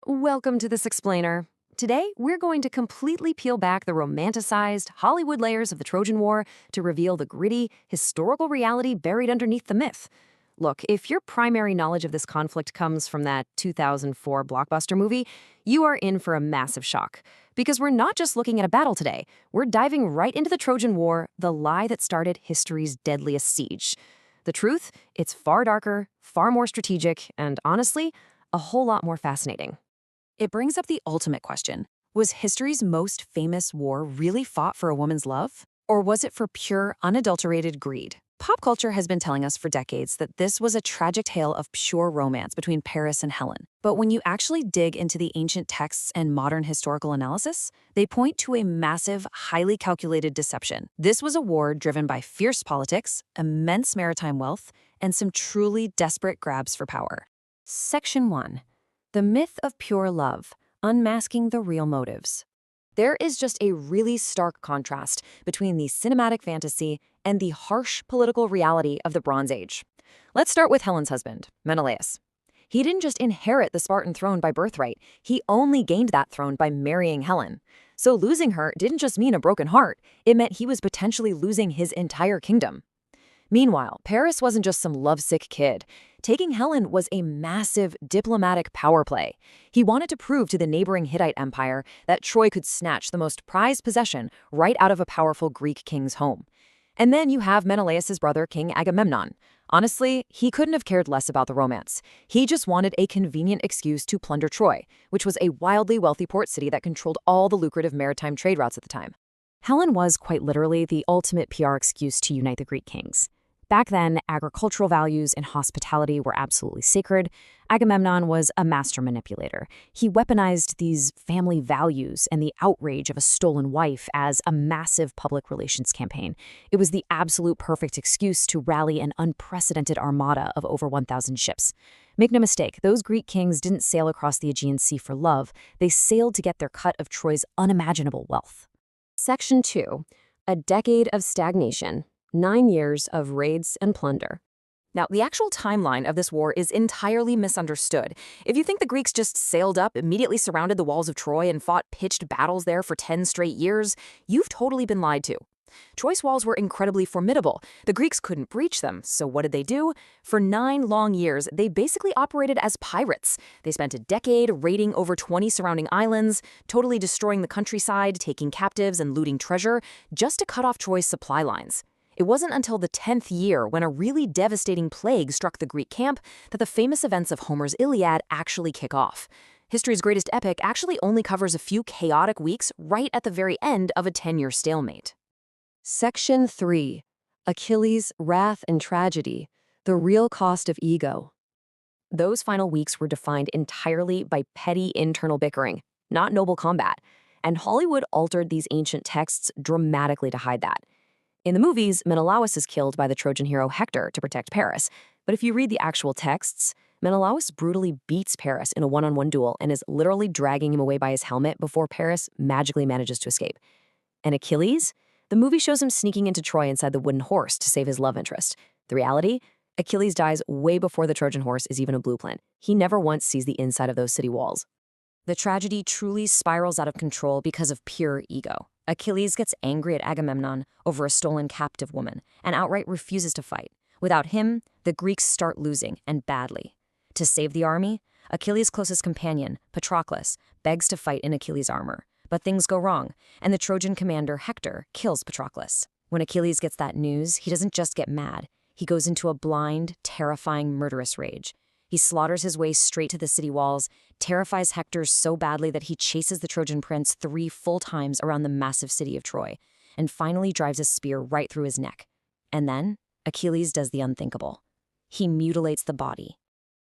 Welcome to this explainer. Today, we're going to completely peel back the romanticized Hollywood layers of the Trojan War to reveal the gritty, historical reality buried underneath the myth. Look, if your primary knowledge of this conflict comes from that 2004 blockbuster movie, you are in for a massive shock. Because we're not just looking at a battle today, we're diving right into the Trojan War, the lie that started history's deadliest siege. The truth, it's far darker, far more strategic, and honestly, a whole lot more fascinating. It brings up the ultimate question. Was history's most famous war really fought for a woman's love? Or was it for pure, unadulterated greed? Pop culture has been telling us for decades that this was a tragic tale of pure romance between Paris and Helen. But when you actually dig into the ancient texts and modern historical analysis, they point to a massive, highly calculated deception. This was a war driven by fierce politics, immense maritime wealth, and some truly desperate grabs for power. Section 1. The myth of pure love, unmasking the real motives. There is just a really stark contrast between the cinematic fantasy and the harsh political reality of the Bronze Age. Let's start with Helen's husband, Menelaus. He didn't just inherit the Spartan throne by birthright, he only gained that throne by marrying Helen. So losing her didn't just mean a broken heart, it meant he was potentially losing his entire kingdom. Meanwhile, Paris wasn't just some lovesick kid. Taking Helen was a massive diplomatic power play. He wanted to prove to the neighboring Hittite empire that Troy could snatch the most prized possession right out of a powerful Greek king's home. And then you have Menelaus' brother, King Agamemnon. Honestly, he couldn't have cared less about the romance. He just wanted a convenient excuse to plunder Troy, which was a wildly wealthy port city that controlled all the lucrative maritime trade routes at the time. Helen was quite literally the ultimate PR excuse to unite the Greek kings. Back then, agricultural values and hospitality were absolutely sacred. Agamemnon was a master manipulator. He weaponized these family values and the outrage of a stolen wife as a massive public relations campaign. It was the absolute perfect excuse to rally an unprecedented armada of over 1,000 ships. Make no mistake, those Greek kings didn't sail across the Aegean Sea for love. They sailed to get their cut of Troy's unimaginable wealth. Section 2. A decade of stagnation. 9 years of raids and plunder. Now, the actual timeline of this war is entirely misunderstood. If you think the Greeks just sailed up, immediately surrounded the walls of Troy, and fought pitched battles there for 10 straight years, you've totally been lied to. Troy's walls were incredibly formidable. The Greeks couldn't breach them, so what did they do? For 9 long years, they basically operated as pirates. They spent a decade raiding over 20 surrounding islands, totally destroying the countryside, taking captives and looting treasure, just to cut off Troy's supply lines. It wasn't until the 10th year, when a really devastating plague struck the Greek camp, that the famous events of Homer's Iliad actually kick off. History's greatest epic actually only covers a few chaotic weeks right at the very end of a 10-year stalemate. Section 3. Achilles' Wrath and Tragedy, the Real Cost of Ego. Those final weeks were defined entirely by petty internal bickering, not noble combat, and Hollywood altered these ancient texts dramatically to hide that. In the movies, Menelaus is killed by the Trojan hero Hector to protect Paris, but if you read the actual texts, Menelaus brutally beats Paris in a one-on-one duel and is literally dragging him away by his helmet before Paris magically manages to escape. And Achilles? The movie shows him sneaking into Troy inside the wooden horse to save his love interest. The reality? Achilles dies way before the Trojan horse is even a blueprint. He never once sees the inside of those city walls. The tragedy truly spirals out of control because of pure ego. Achilles gets angry at Agamemnon over a stolen captive woman and outright refuses to fight. Without him, the Greeks start losing, and badly. To save the army, Achilles' closest companion, Patroclus, begs to fight in Achilles' armor. But things go wrong, and the Trojan commander Hector kills Patroclus. When Achilles gets that news, he doesn't just get mad. He goes into a blind, terrifying, murderous rage. He slaughters his way straight to the city walls, terrifies Hector so badly that he chases the Trojan prince 3 full times around the massive city of Troy, and finally drives a spear right through his neck. And then, Achilles does the unthinkable. He mutilates the body.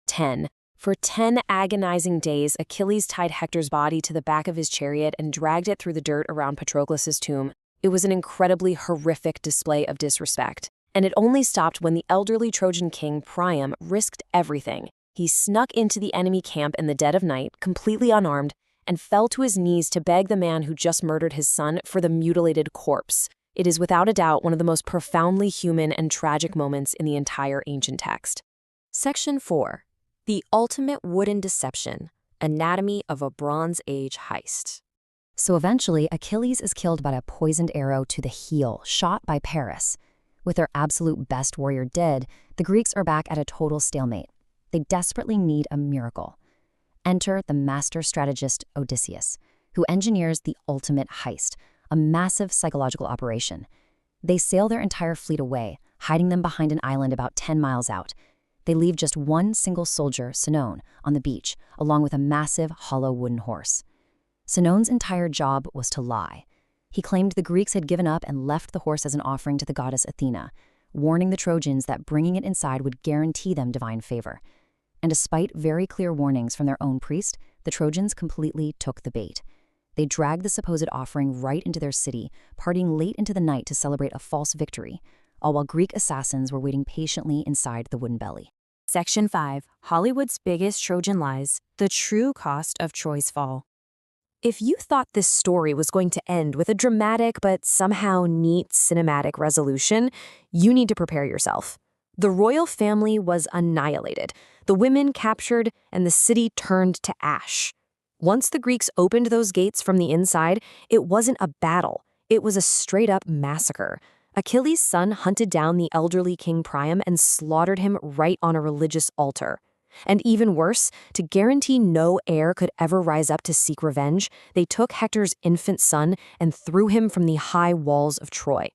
10. For 10 agonizing days, Achilles tied Hector's body to the back of his chariot and dragged it through the dirt around Patroclus' tomb. It was an incredibly horrific display of disrespect. And it only stopped when the elderly Trojan king Priam risked everything. He snuck into the enemy camp in the dead of night, completely unarmed, and fell to his knees to beg the man who just murdered his son for the mutilated corpse. It is without a doubt one of the most profoundly human and tragic moments in the entire ancient text. Section 4. The Ultimate Wooden Deception, Anatomy of a Bronze Age Heist. So eventually, Achilles is killed by a poisoned arrow to the heel, shot by Paris. With their absolute best warrior dead, the Greeks are back at a total stalemate. They desperately need a miracle. Enter the master strategist Odysseus, who engineers the ultimate heist, a massive psychological operation. They sail their entire fleet away, hiding them behind an island about 10 miles out. They leave just one single soldier, Sinon, on the beach, along with a massive hollow wooden horse. Sinon's entire job was to lie. He claimed the Greeks had given up and left the horse as an offering to the goddess Athena, warning the Trojans that bringing it inside would guarantee them divine favor. And despite very clear warnings from their own priest, the Trojans completely took the bait. They dragged the supposed offering right into their city, partying late into the night to celebrate a false victory, all while Greek assassins were waiting patiently inside the wooden belly. Section 5. Hollywood's Biggest Trojan Lies, The True Cost of Troy's Fall. If you thought this story was going to end with a dramatic but somehow neat cinematic resolution, you need to prepare yourself. The royal family was annihilated, the women captured, and the city turned to ash. Once the Greeks opened those gates from the inside, it wasn't a battle. It was a straight-up massacre. Achilles' son hunted down the elderly King Priam and slaughtered him right on a religious altar. And even worse, to guarantee no heir could ever rise up to seek revenge, they took Hector's infant son and threw him from the high walls of Troy.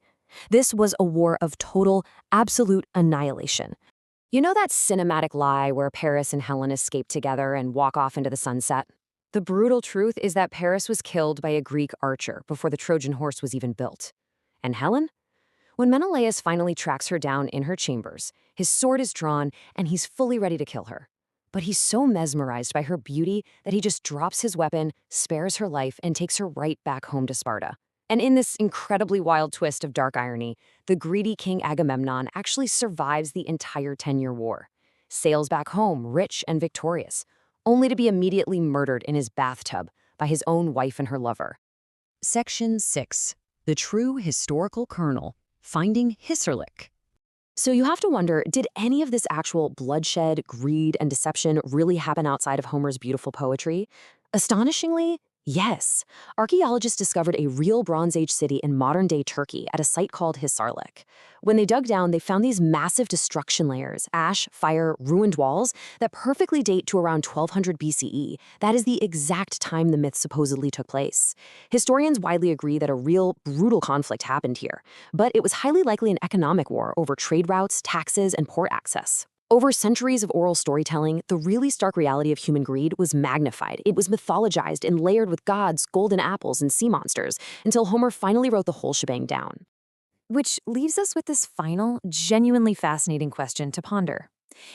This was a war of total, absolute annihilation. You know that cinematic lie where Paris and Helen escape together and walk off into the sunset? The brutal truth is that Paris was killed by a Greek archer before the Trojan horse was even built. And Helen? When Menelaus finally tracks her down in her chambers, his sword is drawn and he's fully ready to kill her. But he's so mesmerized by her beauty that he just drops his weapon, spares her life, and takes her right back home to Sparta. And in this incredibly wild twist of dark irony, the greedy King Agamemnon actually survives the entire 10-year war, sails back home rich and victorious, only to be immediately murdered in his bathtub by his own wife and her lover. Section 6. The True Historical Kernel, Finding Hisarlik. So you have to wonder, did any of this actual bloodshed, greed, and deception really happen outside of Homer's beautiful poetry? Astonishingly, yes. Archaeologists discovered a real Bronze Age city in modern-day Turkey at a site called Hisarlik. When they dug down, they found these massive destruction layers, ash, fire, ruined walls, that perfectly date to around 1200 BCE. That is the exact time the myth supposedly took place. Historians widely agree that a real, brutal conflict happened here, but it was highly likely an economic war over trade routes, taxes, and port access. Over centuries of oral storytelling, the really stark reality of human greed was magnified. It was mythologized and layered with gods, golden apples, and sea monsters, until Homer finally wrote the whole shebang down. Which leaves us with this final, genuinely fascinating question to ponder.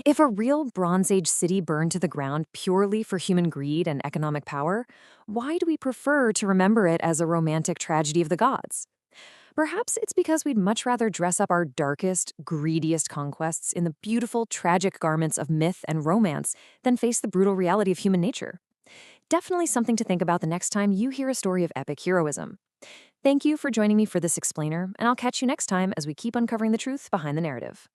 If a real Bronze Age city burned to the ground purely for human greed and economic power, why do we prefer to remember it as a romantic tragedy of the gods? Perhaps it's because we'd much rather dress up our darkest, greediest conquests in the beautiful, tragic garments of myth and romance than face the brutal reality of human nature. Definitely something to think about the next time you hear a story of epic heroism. Thank you for joining me for this explainer, and I'll catch you next time as we keep uncovering the truth behind the narrative.